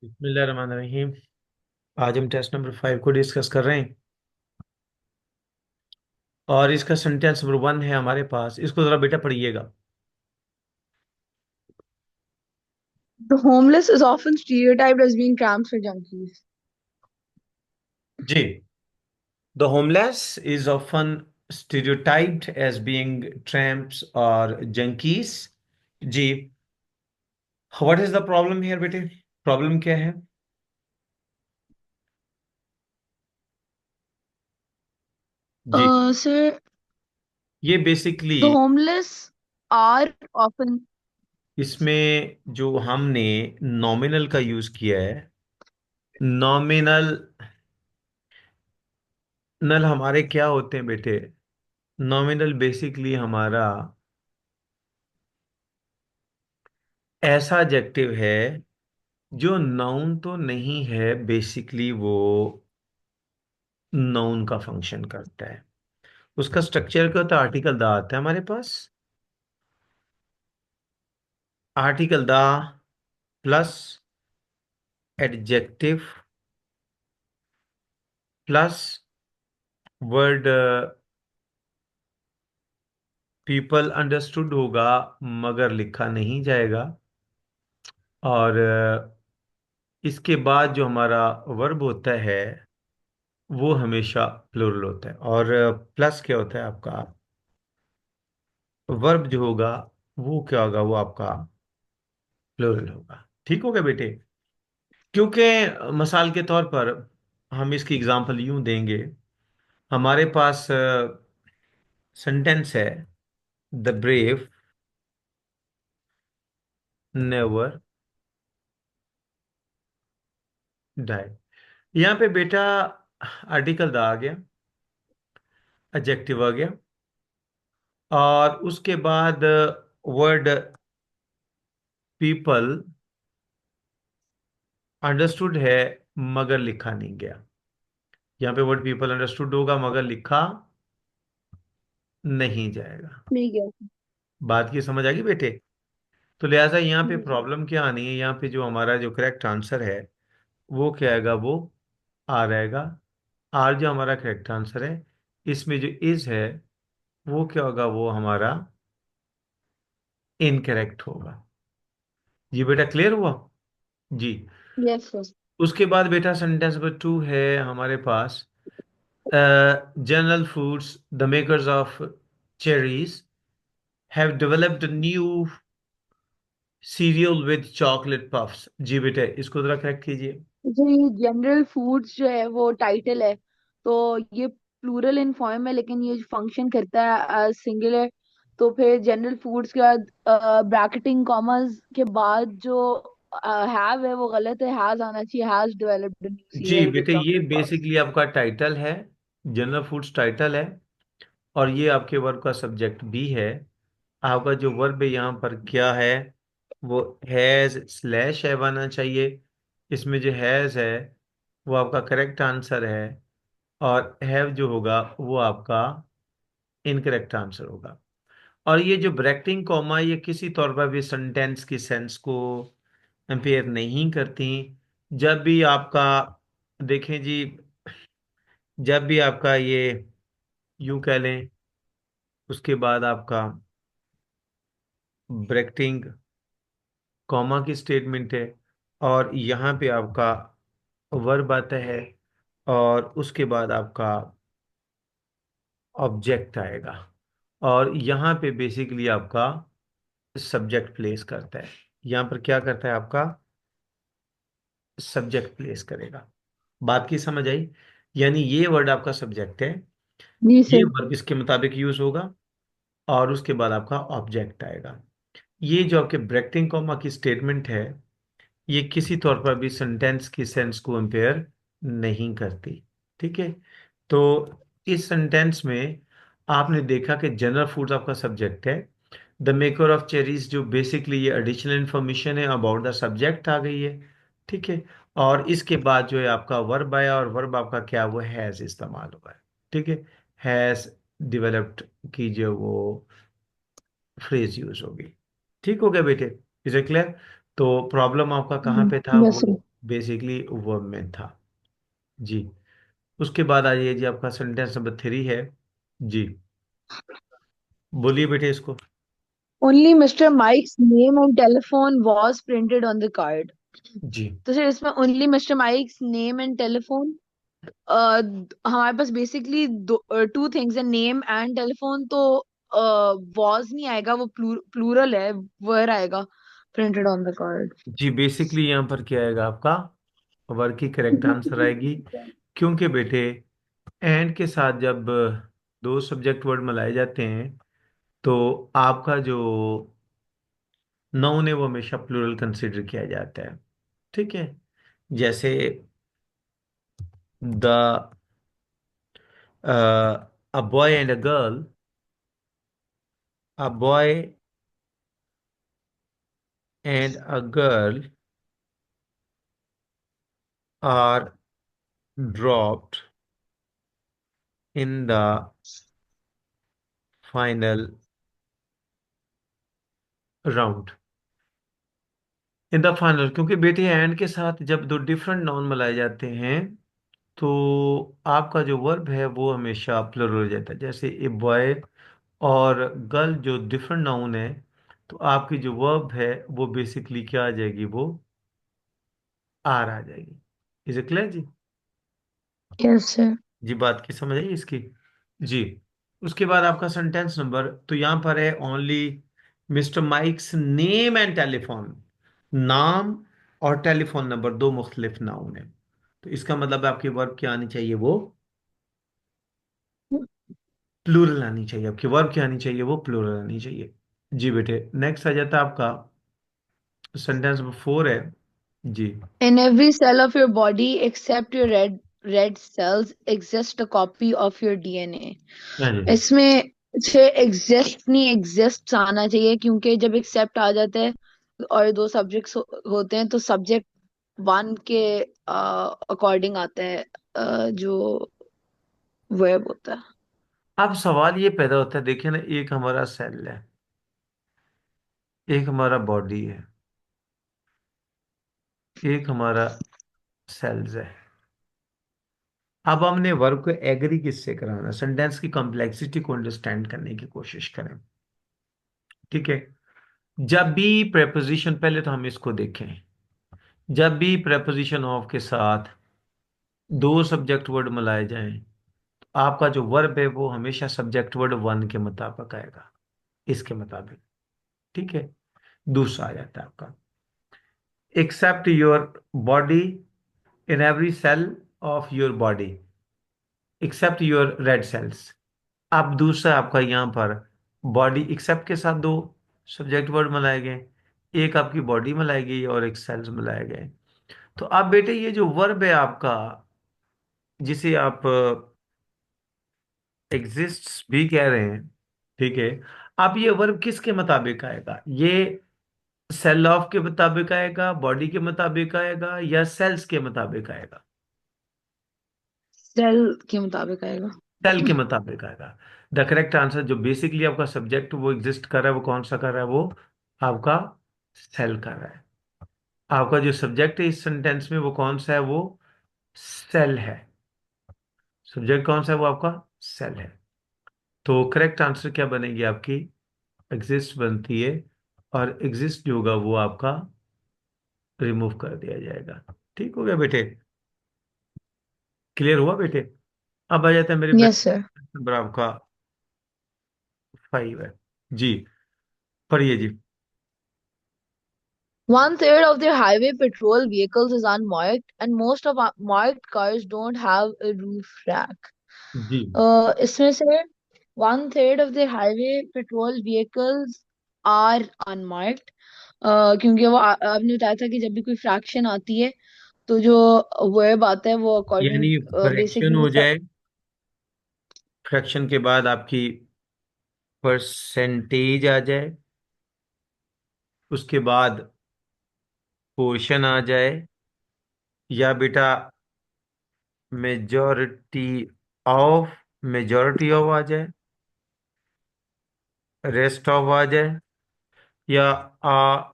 बिस्मिल्लाहिर्रहमानिर्रहीम। आज हम टेस्ट नंबर 5 को डिस्कस कर रहे हैं और इसका सेंटेंस नंबर 1 है हमारे पास। इसको जरा बेटा पढ़िएगा। The homeless is often stereotyped as being tramps or junkies. जी। The homeless is often stereotyped as being tramps और जंकीस। जी। What is the problem here बेटे? प्रॉब्लम क्या है? जी। Sir, ये basically the homeless are often. इसमें जो हमने नॉमिनल का यूज किया है, नॉमिनल नल हमारे क्या होते हैं बेटे? नॉमिनल बेसिकली हमारा ऐसा एडजेक्टिव है जो नाउन तो नहीं है, बेसिकली वो नाउन का फंक्शन करता है। उसका स्ट्रक्चर क्या होता है? आर्टिकल द आता है हमारे पास। Article the plus adjective plus word people understood होगा मगर लिखा नहीं जाएगा। और इसके बाद जो हमारा वर्ब होता है वो हमेशा प्लूरल होता है। और प्लस क्या होता है आपका? वर्ब जो होगा वो क्या होगा? वो आपका प्लूरल होगा। ठीक हो गया बेटे? क्योंकि मिसाल के तौर पर हम इसकी एग्जांपल यूं देंगे। हमारे पास सेंटेंस है, द ब्रेव नेवर डाई। यहाँ पे बेटा आर्टिकल द आ गया, एडजेक्टिव आ गया, और उसके बाद वर्ड पीपल अंडरस्टूड है मगर लिखा नहीं गया। यहाँ पे वर्ड पीपल अंडरस्टूड होगा मगर लिखा नहीं जाएगा। नहीं गया। बात की समझ आ गई बेटे? तो लिहाजा यहाँ पे जी सर। प्रॉब्लम क्या आनी है? यहाँ पे जो हमारा जो करेक्ट आंसर है वो क्या आएगा? वो आर आएगा। आर जो हमारा करेक्ट आंसर है। इसमें जो इज है वो क्या होगा? वो हमारा इनकरेक्ट होगा। जी बेटा, क्लियर हुआ? जी। Yes, sir. उसके बाद बेटा सेंटेंस नंबर 2 है हमारे पास। General foods the makers of cherries have developed new cereal with chocolate puffs. जी बेटा, इसको जरा करेक्ट कीजिए। जो ये जनरल फूड्स जो है वो टाइटल है, तो ये प्लूरल इन फॉर्म है लेकिन ये फंक्शन करता है सिंगुलर। तो फिर जनरल फूड्स के बाद ब्रैकेटिंग कॉमास के बाद जो हैव है वो गलत है, हैज आना चाहिए, has developed new G cereal with बेटे, ये चॉकलेट पफ्स। बेसिकली आपका टाइटल है, जनरल फूड्स टाइटल है, और ये आपके वर्ब का सब्जेक्ट भी है। आपका जो वर्ब है यहाँ पर क्या है? वो हैज स्लैश हैव आना चाहिए। इसमें जो हैज है वो आपका करेक्ट आंसर है, और हैव जो होगा वो आपका इनकरेक्ट आंसर होगा। और ये जो ब्रैकेटिंग कॉमा, ये किसी तौर पर भी सेंटेंस की सेंस को एम्पेयर नहीं करती। जब भी आपका, देखें जी, जब भी आपका ये यूं कह लें, उसके बाद आपका ब्रैकेटिंग कॉमा की स्टेटमेंट है, और यहाँ पे आपका वर्ब आता है, और उसके बाद आपका ऑब्जेक्ट आएगा, और यहाँ पे बेसिकली आपका सब्जेक्ट प्लेस करता है। यहाँ पर क्या करता है? आपका सब्जेक्ट प्लेस करेगा। बात की समझ आई? यानी ये वर्ड आपका सब्जेक्ट है, जी ये सर। वर्ब इसके मुताबिक यूज होगा, और उसके बाद आपका ऑब्जेक्ट आएगा। ये जो आपके ब्रैकेटिंग कॉमा की स्टेटमेंट है, ये किसी तौर पर भी सेंटेंस की सेंस को इम्पेयर नहीं करती। ठीक है? तो इस सेंटेंस में आपने देखा कि जनरल फूड्स आपका सब्जेक्ट है। द मेकर ऑफ चेरीज जो बेसिकली ये एडिशनल इंफॉर्मेशन है अबाउट द सब्जेक्ट आ गई है। ठीक है? और इसके बाद जो है आपका वर्ब आया, और वर्ब आपका क्या? वो हैज इस्तेमाल हुआ है। ठीक है? हैज डेवलप्ड की जो वो फ्रेज यूज होगी। ठीक हो गया बेटे? Is it clear? तो प्रॉब्लम आपका कहाँ पे था? यस वो सर। बेसिकली वर्ब में था। जी। उसके बाद आ जाइए जी, आपका सेंटेंस नंबर 3 है। जी, बोलिए बेटे इसको। Only Mr Mike's name and telephone was printed on the card. जी तो सर इसमें only Mr Mike's name and telephone, हमारे पास बेसिकली टू थिंग्स है, नेम एंड टेलीफोन। तो वॉज नहीं आएगा, वो प्लूरल है, वर आएगा प्रिंटेड ऑन द कार्ड। जी, बेसिकली यहाँ पर क्या आएगा आपका, वर्क की करेक्ट आंसर आएगी। क्योंकि बेटे एंड के साथ जब दो सब्जेक्ट वर्ड मिलाए जाते हैं तो आपका जो नाउन है वो हमेशा प्लूरल कंसिडर किया जाता है। ठीक है। जैसे the a boy and a girl, a boy and a girl are dropped in the final round. In the final, क्योंकि बेटे एंड के साथ जब दो डिफरेंट नाउन मिलाए जाते हैं तो आपका जो वर्ब है वो हमेशा प्लुरल हो जाता है। जैसे ए बॉय और गर्ल जो डिफरेंट नाउन है, तो आपकी जो वर्ब है वो बेसिकली क्या आ जाएगी, वो आर आ जाएगी। इज इट क्लियर जी? Yes sir. जी, बात की समझ आई इसकी? जी। उसके बाद आपका सेंटेंस नंबर, तो यहां पर है only Mr Mike's name and telephone. नाम और टेलीफोन नंबर दो मुख्तलिफ नाउन है, तो इसका मतलब आपकी वर्ब क्या आनी चाहिए, वो प्लूरल आनी चाहिए। आपकी वर्ब क्या आनी चाहिए, वो प्लूरल आनी चाहिए। जी बेटे, नेक्स्ट आ जाता है आपका सेंटेंस नंबर 4 है। जी। In every cell of your body except your red cells exist a copy of your DNA। हाँ जी। इसमें छह एग्जिस्ट नहीं एग्जिस्ट आना चाहिए, क्योंकि जब एक्सेप्ट आ जाता है और दो सब्जेक्ट्स होते हैं तो सब्जेक्ट वन के अकॉर्डिंग आता है, जो वर्ब होता है। अब सवाल ये पैदा होता है, देखिए ना, एक हमारा सेल है, एक हमारा बॉडी है, एक हमारा सेल्स है। अब हमने वर्ब को एग्री किससे कराना, सेंटेंस की कॉम्प्लेक्सिटी को अंडरस्टैंड करने की कोशिश करें। ठीक है। जब भी प्रेपोजिशन, पहले तो हम इसको देखें, जब भी प्रेपोजिशन ऑफ के साथ दो सब्जेक्ट वर्ड मिलाए जाएं, आपका जो वर्ब है वो हमेशा सब्जेक्ट वर्ड वन के मुताबिक आएगा, इसके मुताबिक। ठीक है। दूसरा आ जाता है आपका except your body, in every cell of your body except your red cells. अब दूसरा आपका यहाँ पर बॉडी एक्सेप्ट के साथ दो सब्जेक्ट वर्ड मिलाए गए, एक आपकी बॉडी मिलाई गई और एक सेल्स मिलाए गए। तो अब बेटे ये जो वर्ब है आपका, जिसे आप एग्जिस्ट्स भी कह रहे हैं, ठीक है, अब ये वर्ब किसके मुताबिक आएगा, ये सेल ऑफ के मुताबिक आएगा, बॉडी के मुताबिक आएगा, या सेल्स के मुताबिक आएगा? सेल के मुताबिक आएगा। सेल के मुताबिक आएगा। द करेक्ट आंसर, जो बेसिकली आपका सब्जेक्ट वो एग्जिस्ट कर रहा है, वो कौन सा कर रहा है, वो आपका सेल कर रहा है। आपका जो सब्जेक्ट है इस सेंटेंस में वो कौन सा है, वो सेल है। सब्जेक्ट कौन सा है, वो आपका सेल है। तो करेक्ट आंसर क्या बनेगी आपकी, एग्जिस्ट बनती है, और एग्जिस्ट जो होगा वो आपका रिमूव कर दिया जाएगा। ठीक हो गया बेटे? क्लियर हुआ बेटे? अब आ जाता है मेरे यस सर। नंबर आपका 5 है। जी, पढ़िए जी। One third of their highway patrol vehicles is unmarked, and most of our marked cars don't have a roof rack। जी, इसमें से one third of the highway patrol vehicles are unmarked, क्योंकि वो आपने बताया था कि जब भी कोई फ्रैक्शन आती है तो जो वर्ब आता है वो अकॉर्डिंग यानी फ्रैक्शन बेसिकली। हो जाए, फ्रैक्शन के बाद आपकी परसेंटेज आ जाए, उसके बाद पोर्शन आ जाए, या बेटा मेजॉरिटी ऑफ, मेजॉरिटी ऑफ आ जाए, रेस्ट ऑफ आ जाए, या आ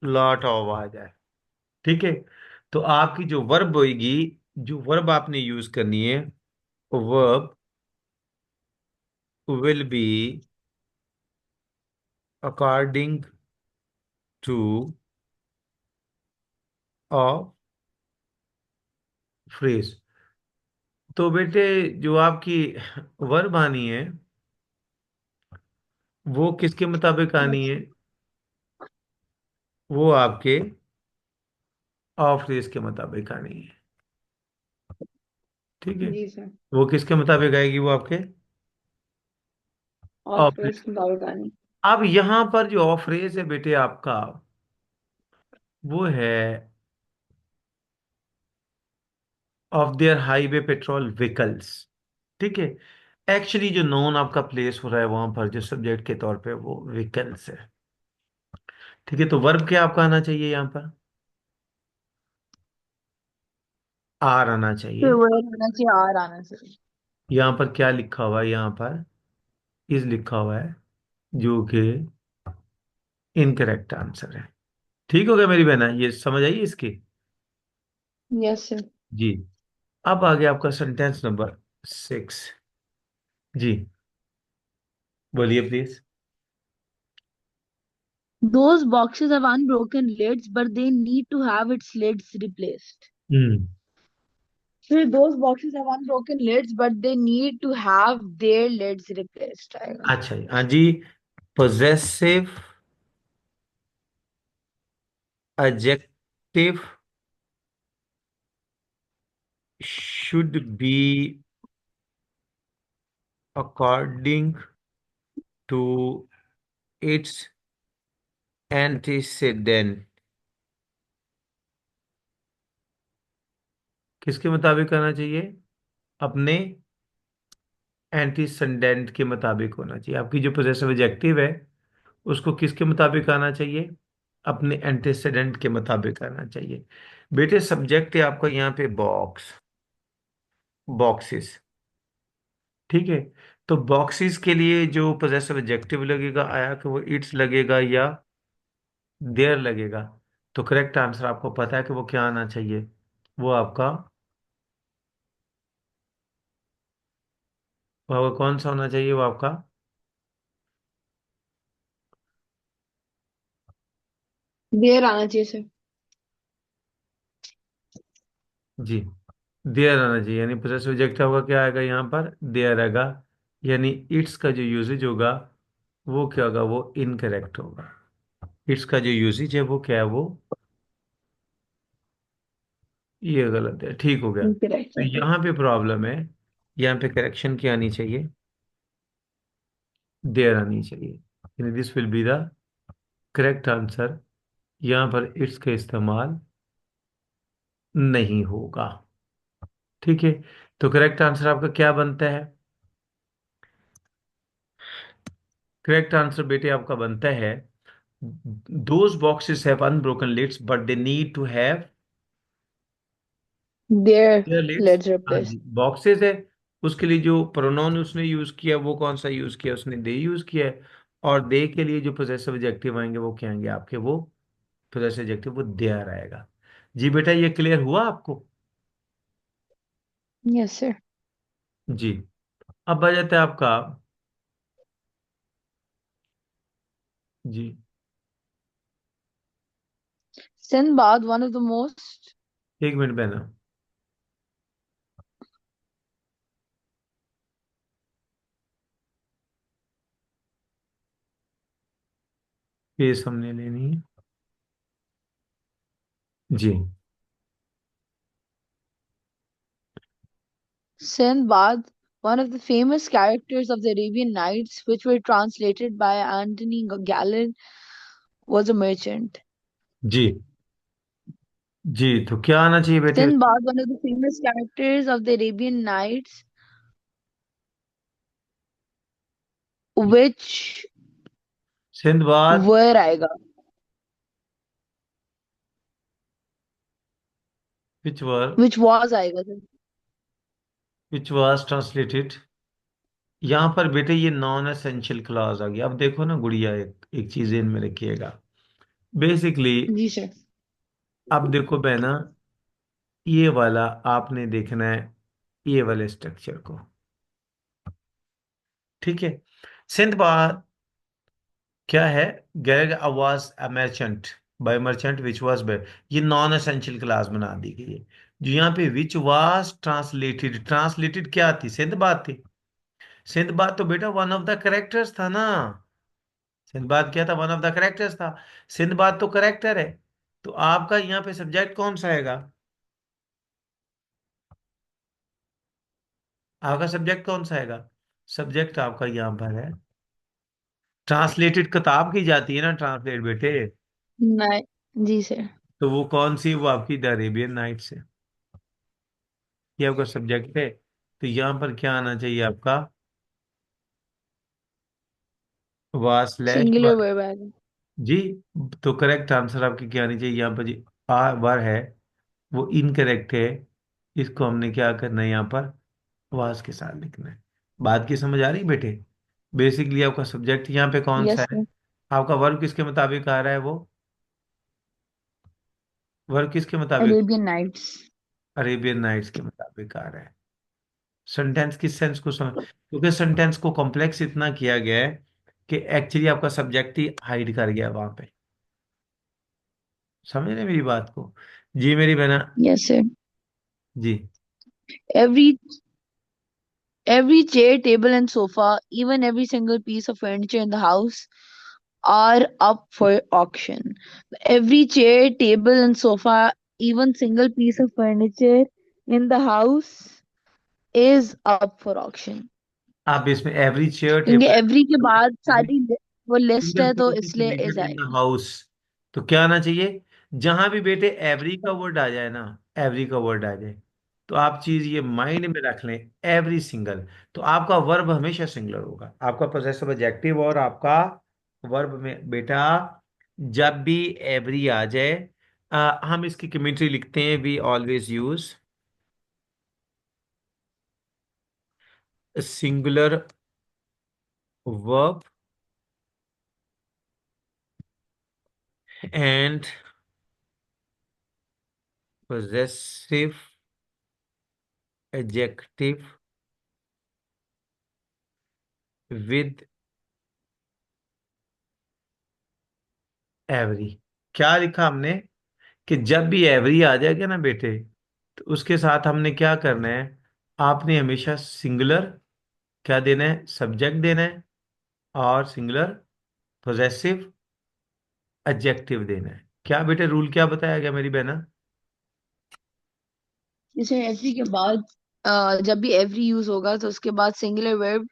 लॉट ऑफ आ जाए। ठीक है। तो आपकी जो वर्ब होगी, जो वर्ब आपने यूज करनी है, verb will be according to a phrase. तो बेटे जो आपकी वर्ब आनी है वो किसके मुताबिक आनी Yes, है? वो आपके ऑफ फ्रेज के मुताबिक आनी है। ठीक है। जी सर। वो किसके मुताबिक आएगी? वो आपके ऑफ ऑफ फ्रेज फ्रेज। की बात करनी। अब यहां पर जो ऑफ फ्रेज है बेटे आपका, वो है of their highway patrol vehicles. ठीक है। एक्चुअली जो नोन आपका प्लेस हो रहा है वहां पर जो सब्जेक्ट के तौर पे वो व्हीकल्स है। ठीक है। तो वर्ब क्या आपका आना चाहिए यहाँ पर? आर आना फिर चाहिए। वो होना चाहिए आर आना चाहिए। यहाँ पर क्या लिखा हुआ है? यहाँ पर इज लिखा हुआ है, जो कि इनकरेक्ट आंसर है। ठीक हो गया मेरी बहना, ये समझ आई इसकी? Yes sir. जी। अब आ गया आपका सेंटेंस नंबर 6। जी, बोलिए please. Those boxes have unbroken lids, but they need to have its lids replaced. हम्म। फिर those boxes have unbroken lids, but they need to have their lids replaced आएगा। अच्छा जी, हाँ जी। Possessive adjective should be according to its antecedent। किसके मुताबिक आना चाहिए? अपने एंटीसेंडेंट के मुताबिक होना चाहिए। आपकी जो पोजेसिव एडजेक्टिव है उसको किसके मुताबिक आना चाहिए? अपने एंटीसेडेंट के मुताबिक आना चाहिए। बेटे सब्जेक्ट है आपका यहाँ पे बॉक्स, बॉक्सेस। ठीक है। तो बॉक्सेस के लिए जो पोजेसिव एडजेक्टिव लगेगा, आया कि वो इट्स लगेगा या देयर लगेगा? तो करेक्ट आंसर आपको पता है कि वो क्या आना चाहिए? वो आपका, वो आपका कौन सा होना चाहिए? वो आपका, देर आना चाहिए सर। जी, देयर आना चाहिए। यानी पोजेसिव एडजेक्टिव होगा क्या आएगा यहाँ पर? देयर आएगा। यानी इट्स का जो यूजेज होगा वो क्या होगा? वो इनकरेक्ट होगा। इट्स का जो यूजेज है वो क्या है? वो, ये गलत है। ठीक हो गया। करेक्ट तो है। यहाँ पे प्रॉब्लम है, यहाँ पे करेक्शन क्या आनी चाहिए? देयर आनी चाहिए। यानी this will be the correct answer. यहाँ पर इट्स का इस्तेमाल नहीं होगा। ठीक है। तो करेक्ट आंसर आपका क्या बनता है? करेक्ट आंसर बेटे आपका बनता है, those boxes have unbroken lids but they need to have their their lids. Lids हाँ जी, रिप्लेस। बॉक्सेस है। उसके लिए जो प्रोनाउन उसने यूज किया वो कौन सा यूज किया? उसने दे यूज किया है। और दे के लिए जो पोजेसिव एडजेक्टिव आएंगे वो क्या आएंगे आपके? वो पोजेसिव एडजेक्टिव वो देयर आएगा। जी बेटा, ये क्लियर हुआ आपको? Yes sir. जी। अब आ जाता है आपका, जी, Sinbad, one of the most एक मिनट बहना, पेज हमने लेनी है। जी, Sinbad, one of the famous characters of the Arabian Nights, which were translated by Anthony Gallon, was a merchant. जी, जी। तो क्या आना चाहिए बेटे? Sinbad, one of the famous characters of the Arabian Nights, which Sinbad, were आएगा। विच वर, which was आएगा sir. Which was translated. यहाँ पर बेटे ये नॉन एसेंशियल क्लॉज आ गया। अब देखो ना गुड़िया, एक एक चीज इनमें रखिएगा। बेसिकली, जी सर। अब देखो बहना, ये वाला आपने देखना है, ये वाले स्ट्रक्चर को। ठीक है। सिंदबाद क्या है? Gag was a merchant, bye merchant which was by, ये नॉन एसेंशियल क्लास बना दी गई है। जो यहाँ पे विच वाज ट्रांसलेटेड, ट्रांसलेटेड क्या थी? सिंदबाद थी। सिंदबाद तो बेटा वन ऑफ द करेक्टर्स था ना। सिंदबाद क्या था? वन ऑफ द करेक्टर्स था। सिंदबाद तो करेक्टर है। तो आपका यहाँ पे सब्जेक्ट कौन सा आएगा? आपका सब्जेक्ट कौन सा आएगा? सब्जेक्ट आपका यहाँ पर है, ट्रांसलेटेड किताब की जाती है ना ट्रांसलेट बेटे। नहीं जी सर। तो वो कौन सी? वो आपकी द अरेबियन नाइट्स है। ये आपका सब्जेक्ट है। तो यहाँ पर क्या आना चाहिए आपका? वाह स्लैश सिंगुलर वर। वर्ब आएगा। जी। तो करेक्ट आंसर आपकी क्या आनी चाहिए यहाँ पर जी? आ वर है, वो इनकरेक्ट है। इसको हमने क्या करना है यहाँ पर? वास के साथ लिखना है। बात की समझ आ रही बेटे? बेसिकली आपका सब्जेक्ट यहाँ पे कौन सा यस है? सर। आपका वर्ब किसके मुताबिक आ रहा है? वो वर्ब किसके मुताबिक? Arabian nights. अरेबियन नाइट्स के मुताबिक आ रहा है। सेंटेंस किस सेंस को समझ, क्योंकि सेंटेंस को कॉम्प्लेक्स इतना किया गया है कि एक्चुअली आपका सब्जेक्ट ही हाइड कर गया वहां पे। समझ रहे मेरी बात को? जी मेरी बहना। Yes sir. जी। Every chair, table, and sofa, even every single piece of furniture in the house, are up for auction. Every chair, table, and sofa, even single piece of furniture in the house is up for auction. आप इसमें every chair क्योंकि table every के बाद सारी वो list single है piece तो of इसलिए फर्नीचर इज इन द आएगा। हाउस। तो क्या आना चाहिए? जहां भी बेटे एवरी का वर्ड आ जाए ना, एवरी का वर्ड आ जाए, तो आप चीज ये माइंड में रख लें, एवरी सिंगल। तो आपका वर्ब हमेशा सिंगुलर होगा, आपका पोजेसिव एडजेक्टिव और आपका वर्ब में बेटा जब भी एवरी आ जाए, हम इसकी कमेंट्री लिखते हैं, we always use singular verb and possessive adjective with every। क्या लिखा हमने? कि जब भी एवरी आ जाएगा ना बेटे, तो उसके साथ हमने क्या करना है? आपने हमेशा सिंगुलर क्या देना है? सब्जेक्ट देना है, और सिंगुलर पोजेसिव एडजेक्टिव देना है। क्या बेटे रूल क्या बताया गया मेरी बहना? जैसे एवरी के बाद जब भी एवरी यूज होगा तो उसके बाद सिंगुलर वर्ब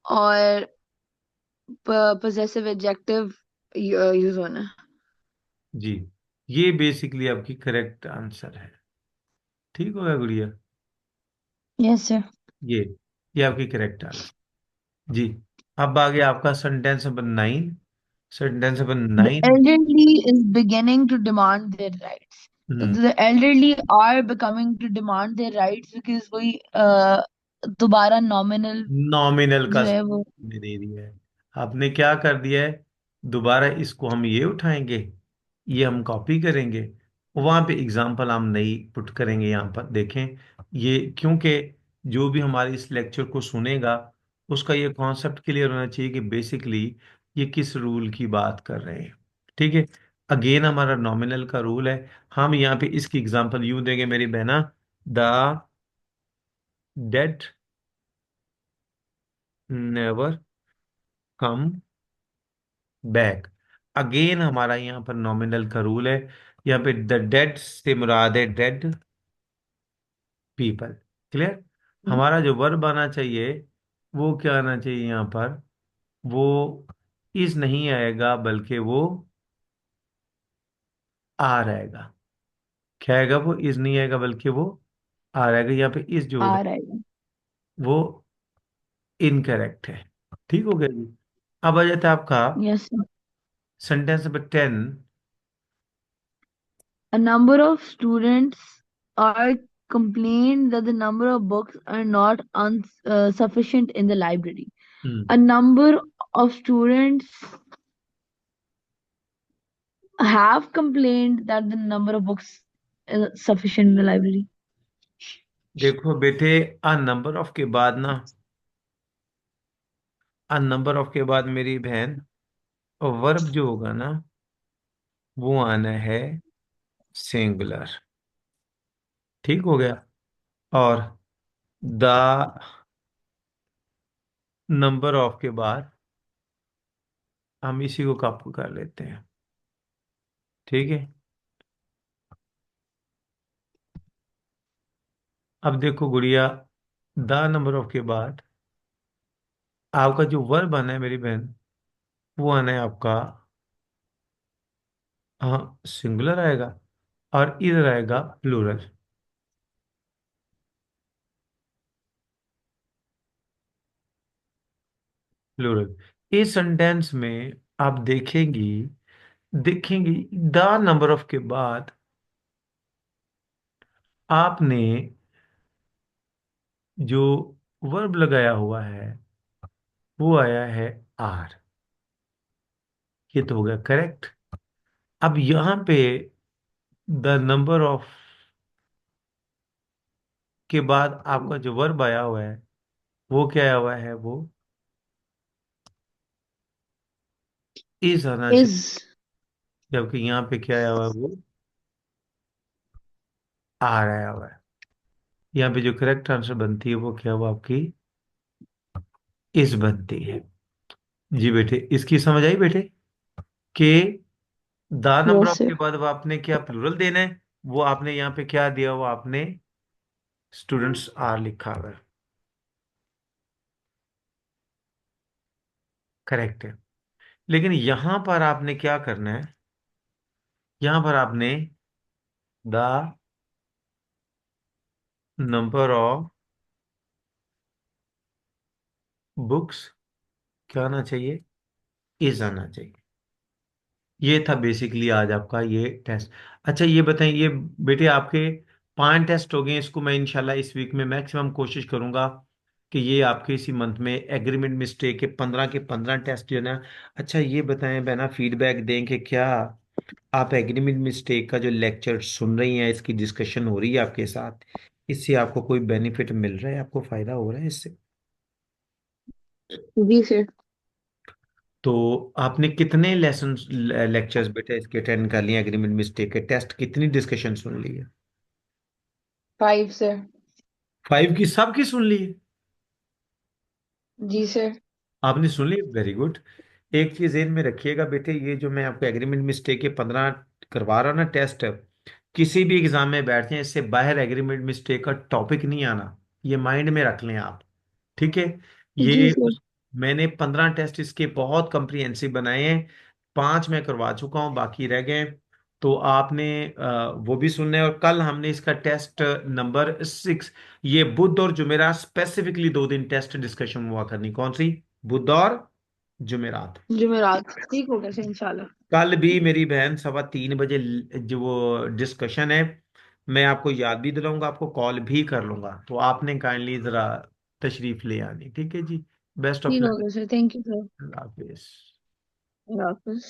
और पोजेसिव एडजेक्टिव यूज होना है। जी। ये बेसिकली आपकी करेक्ट आंसर है। ठीक हो गया गुड़िया? Yes sir. ये ये आपकी करेक्ट आंसर। जी। अब आ गया आपका sentence number 9। Sentence number The 9। elderly is beginning to demand their rights. So the elderly are becoming to demand their rights because वही दोबारा नॉमिनल नॉमिनल का जो है वो। दे दिया है। आपने क्या कर दिया है? दोबारा इसको हम ये उठाएंगे, ये हम कॉपी करेंगे, वहां पे एग्जांपल हम नहीं पुट करेंगे। यहाँ पर देखें, ये क्योंकि जो भी हमारे इस लेक्चर को सुनेगा उसका ये कॉन्सेप्ट क्लियर होना चाहिए कि बेसिकली ये किस रूल की बात कर रहे हैं। ठीक है। अगेन हमारा नॉमिनल का रूल है। हम यहाँ पे इसकी एग्जांपल यूं देंगे मेरी बहना, the dead never come back. Again हमारा यहाँ पर नॉमिनल का रूल है। यहाँ पे द डेड से मुराद है डेड पीपल। क्लियर? हमारा जो वर्ब आना चाहिए वो क्या आना चाहिए यहाँ पर? वो इज नहीं आएगा, बल्कि वो आर आएगा। क्या आएगा? वो इज नहीं आएगा, बल्कि वो आर आएगा। यहाँ पे इज जो आ होगा रहा है। वो इनकरेक्ट है। ठीक हो गया जी। अब आ जाता है आपका yes. Sentence number 10। A number of students are complained that the number of books are not sufficient in the library. A number of students have complained that the number of books sufficient in the library. देखो बेटे, a number of के बाद ना, a number of के बाद मेरी बहन verb जो होगा ना, वो आना है सिंगुलर। ठीक हो गया। और द नंबर ऑफ के बाद हम इसी को काबू कर लेते हैं। ठीक है। अब देखो गुड़िया, द नंबर ऑफ के बाद आपका जो वर्ब आना है मेरी बहन, वो आना है आपका, हाँ सिंगुलर आएगा, और इधर आएगा प्लूरल। प्लूरल इस सेंटेंस में आप देखेंगी, देखेंगी द नंबर ऑफ के बाद आपने जो वर्ब लगाया हुआ है वो आया है आर। ये तो हो गया करेक्ट। अब यहां पे द नंबर ऑफ के बाद आपका जो वर्ब आया हुआ है वो क्या आया हुआ है, वो इज आना चाहिए। Is जबकि यहाँ पे क्या आया हुआ है, वो आर आया हुआ है। यहाँ पे जो करेक्ट आंसर बनती है वो क्या, वो आपकी इज बनती है। जी बेटे, इसकी समझ आई बेटे कि the number yes of sir. के बाद वो आपने क्या प्लूरल देना है, वो आपने यहाँ पे क्या दिया, वो आपने स्टूडेंट्स आर लिखा हुआ है। करेक्ट है। लेकिन यहां पर आपने क्या करना है, यहां पर आपने द नंबर ऑफ बुक्स क्या आना चाहिए, इज आना चाहिए। ये था बेसिकली आज आपका ये टेस्ट। अच्छा ये बताएं, ये बेटे आपके 5 टेस्ट हो गए, इसको मैं इंशाल्लाह इस वीक में मैक्सिमम कोशिश करूंगा कि ये आपके इसी मंथ में एग्रीमेंट मिस्टेक के 15 टेस्ट जो है ना। अच्छा ये बताएं बहना, फीडबैक दें कि क्या आप एग्रीमेंट मिस्टेक का जो लेक्चर सुन रही हैं, इसकी डिस्कशन हो रही है आपके साथ, इससे आपको कोई बेनिफिट मिल रहा है, आपको फायदा हो रहा है इससे? जी सर. तो आपने कितने लेसन लेक्चर्स बेटा इसके अटेंड कर लिए, एग्रीमेंट मिस्टेक के टेस्ट कितनी डिस्कशन सुन ली है? 5 sir. 5 की सब की सुन ली है? जी सर. आपने सुन ली, वेरी गुड। एक चीज ध्यान में रखिएगा बेटे, ये जो मैं आपको एग्रीमेंट मिस्टेक के 15 करवा रहा हूँ ना टेस्ट, किसी भी एग्जाम में बैठते हैं इससे बाहर एग्रीमेंट मिस्टेक का टॉपिक नहीं आना, ये माइंड में रख लें आप। ठीक है। जी ये सर. मैंने 15 टेस्ट इसके बहुत कम्प्रिहेंसिव बनाए हैं, 5 मैं करवा चुका हूँ, बाकी रह गए। तो आपने वो भी सुनना है। और कल हमने इसका टेस्ट नंबर 6, ये बुध और जुमेरात स्पेसिफिकली 2 दिन टेस्ट डिस्कशन हुआ करनी, कौन सी, बुध और जुमेरात। जुमेरात ठीक होगा सर इंशाल्लाह. कल भी मेरी बहन 3:15 बजे जो वो डिस्कशन है, मैं आपको याद भी दिलाऊंगा, आपको कॉल भी कर लूंगा, तो आपने काइंडली जरा तशरीफ ले आनी। ठीक है जी। बेस्ट ऑफ ठीक लक। होगा sir. Thank you sir. Allah Hafiz. Allah Hafiz.